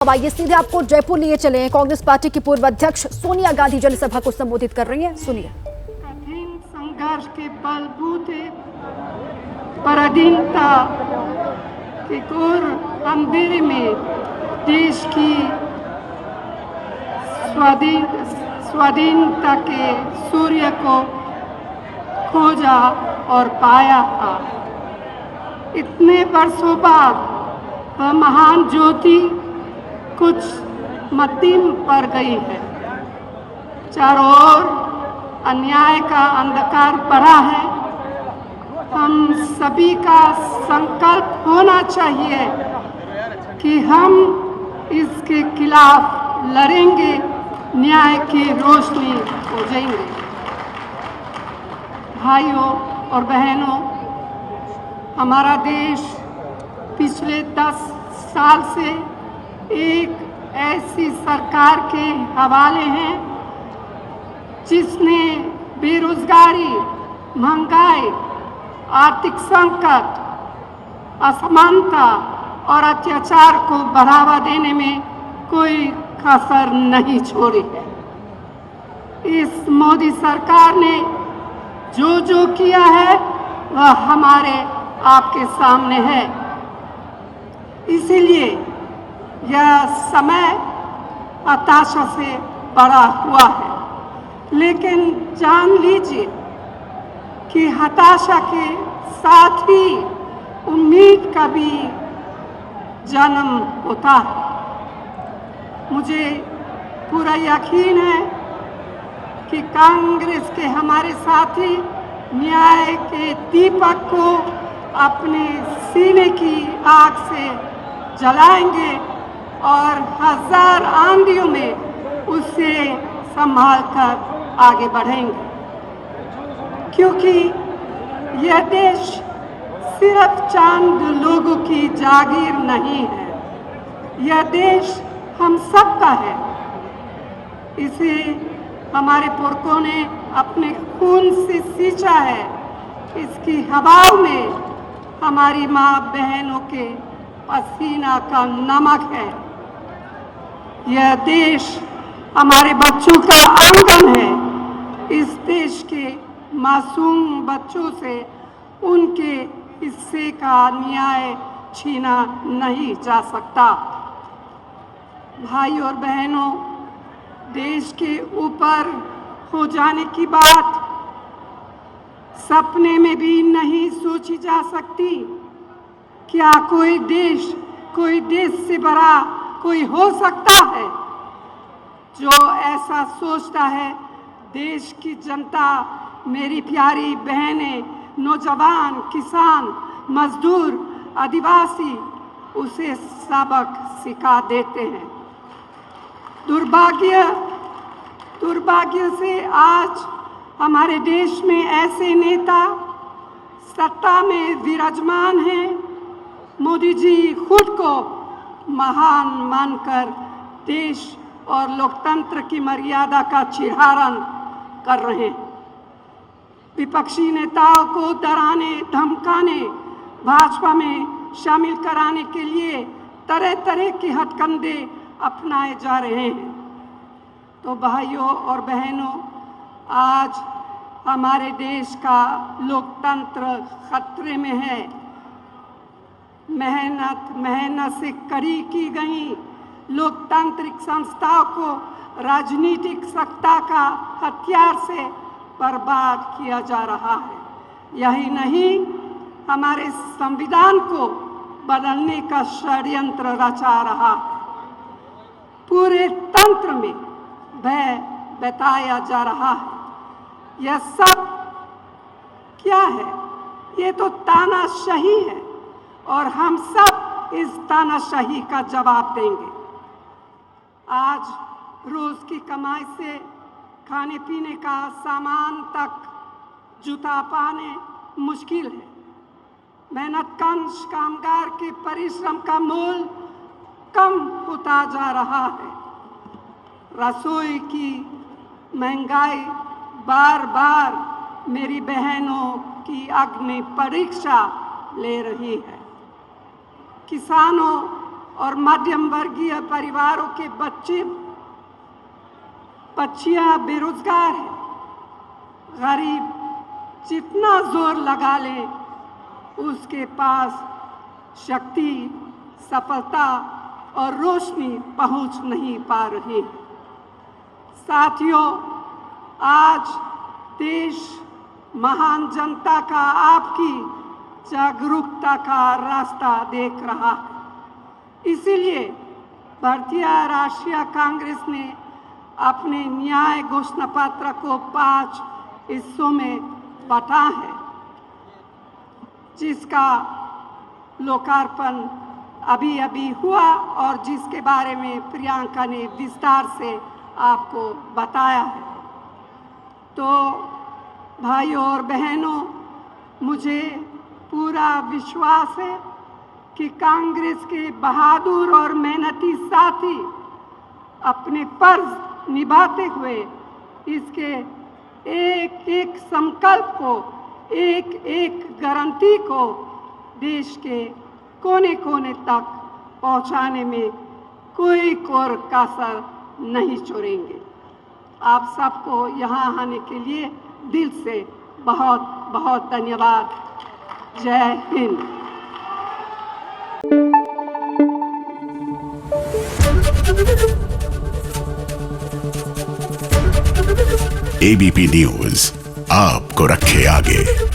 अब आइए सीधे आपको जयपुर लिए चले हैं। कांग्रेस पार्टी की पूर्व अध्यक्ष सोनिया गांधी जनसभा को संबोधित कर रही हैं, सुनिए। कठिन संघर्ष के बलबूते पराधीनता के घोर अंधेरे में देश की स्वाधीनता के सूर्य को खोजा और पाया था। इतने वर्षों बाद वह महान ज्योति कुछ मद्दिम पड़ गई है। चारों ओर अन्याय का अंधकार पड़ा है। हम सभी का संकल्प होना चाहिए कि हम इसके खिलाफ लड़ेंगे, न्याय की रोशनी हो जाएंगे। भाइयों और बहनों, हमारा देश पिछले 10 साल से एक ऐसी सरकार के हवाले है जिसने बेरोजगारी, महंगाई, आर्थिक संकट, असमानता और अत्याचार को बढ़ावा देने में कोई कसर नहीं छोड़ी है। इस मोदी सरकार ने जो किया है वह हमारे आपके सामने है। इसीलिए यह समय हताशा से भरा हुआ है, लेकिन जान लीजिए कि हताशा के साथ ही उम्मीद का भी जन्म होता है। मुझे पूरा यकीन है कि कांग्रेस के हमारे साथी न्याय के दीपक को अपने सीने की आग से जलाएंगे और हजार आंधियों में उसे संभाल कर आगे बढ़ेंगे, क्योंकि यह देश सिर्फ चंद लोगों की जागीर नहीं है। यह देश हम सबका है। इसे हमारे पुरखों ने अपने खून से सींचा है। इसकी हवाओं में हमारी माँ बहनों के पसीना का नमक है। यह देश हमारे बच्चों का आंगन है। इस देश के मासूम बच्चों से उनके हिस्से का न्याय छीना नहीं जा सकता। भाई और बहनों, देश के ऊपर हो जाने की बात सपने में भी नहीं सोची जा सकती। क्या कोई देश से बड़ा कोई हो सकता है? जो ऐसा सोचता है, देश की जनता, मेरी प्यारी बहनें, नौजवान, किसान, मजदूर, आदिवासी उसे सबक सिखा देते हैं। दुर्भाग्य से आज हमारे देश में ऐसे नेता सत्ता में विराजमान हैं। मोदी जी खुद को महान मानकर देश और लोकतंत्र की मर्यादा का चिढ़ारण कर रहे हैं। विपक्षी नेताओं को डराने, धमकाने, भाजपा में शामिल कराने के लिए तरह तरह के हथकंडे अपनाए जा रहे हैं। तो भाइयों और बहनों, आज हमारे देश का लोकतंत्र खतरे में है। मेहनत से खड़ी की गई लोकतांत्रिक संस्थाओं को राजनीतिक सत्ता का हथियार से बर्बाद किया जा रहा है। यही नहीं, हमारे संविधान को बदलने का षड्यंत्र रचा रहा है। पूरे तंत्र में भय बताया जा रहा है। यह सब क्या है? ये तो तानाशाही है और हम सब इस तानाशाही का जवाब देंगे। आज रोज की कमाई से खाने पीने का सामान तक जुटा पाने मुश्किल है। मेहनतकश कामगार के परिश्रम का मोल कम होता जा रहा है। रसोई की महंगाई बार बार मेरी बहनों की अग्नि परीक्षा ले रही है। किसानों और मध्यम वर्गीय परिवारों के बच्चियां बेरोजगार हैं। गरीब जितना जोर लगा ले उसके पास शक्ति, सफलता और रोशनी पहुंच नहीं पा रही। साथियों, आज देश महान जनता का आपकी जागरूकता का रास्ता देख रहा है। इसीलिए भारतीय राष्ट्रीय कांग्रेस ने अपने न्याय घोषणा पत्र को 5 हिस्सों में बांटा है, जिसका लोकार्पण अभी हुआ और जिसके बारे में प्रियंका ने विस्तार से आपको बताया है। तो भाइयों और बहनों, मुझे पूरा विश्वास है कि कांग्रेस के बहादुर और मेहनती साथी अपने फर्ज निभाते हुए इसके एक एक संकल्प को, एक एक गारंटी को देश के कोने कोने तक पहुंचाने में कोई कोर कसर नहीं छोड़ेंगे। आप सबको यहाँ आने के लिए दिल से बहुत बहुत धन्यवाद। जय हिंद। एबीपी न्यूज आपको रखे आगे।